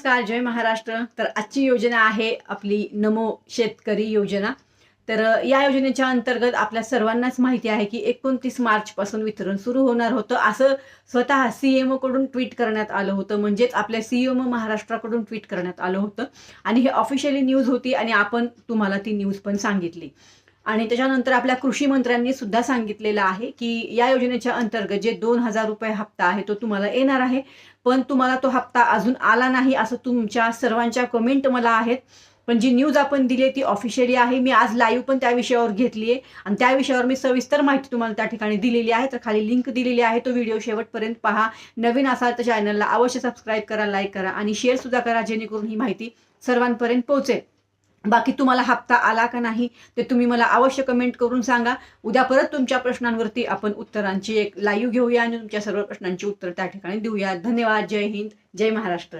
नमस्कार, जय महाराष्ट्र. तर आजची योजना आहे आपली नमो शेतकरी योजना. तर या योजनेच्या अंतर्गत आपल्या सर्वांनाच माहिती आहे की 29 मार्चपासून वितरण सुरू होणार होतं. असं स्वतः सीएमओ कडून ट्विट करण्यात आलं होतं. म्हणजेच आपल्या सीएमओ महाराष्ट्राकडून ट्विट करण्यात आलं होतं आणि हे ऑफिशियली न्यूज होती आणि आपण तुम्हाला ती न्यूज पण सांगितली. आणि त्याच्यानंतर आपल्या कृषी मंत्र्यांनी सुद्धा सांगितलेलं आहे की या योजनेच्या अंतर्गत जे 2000 रुपये हप्ता आहे तो तुम्हाला येणार आहे. पण तुम्हाला तो हप्ता अजून आला नाही असं तुमच्या सर्वांच्या कमेंट मला आहेत. पण जी न्यूज आपण दिली आहे ती ऑफिशियली आहे. मी आज लाईव्ह पण त्या विषयावर घेतली आहे आणि त्या विषयावर मी सविस्तर माहिती तुम्हाला त्या ठिकाणी दिलेली आहे. तर खाली लिंक दिलेली आहे, तो व्हिडिओ शेवटपर्यंत पहा. नवीन असाल तर चॅनलला अवश्य सबस्क्राईब करा, लाईक करा आणि शेअर सुद्धा करा, जेणेकरून ही माहिती सर्वांपर्यंत पोहोचेल. बाकी तुम्हाला हप्ता आला का नाही ते तुम्ही मला अवश्य कमेंट करून सांगा. उद्या परत तुमच्या प्रश्नांवरती आपण उत्तरांची एक लाईव्ह घेऊया आणि तुमच्या सर्व प्रश्नांची उत्तर त्या ठिकाणी देऊया. धन्यवाद. जय हिंद, जय महाराष्ट्र.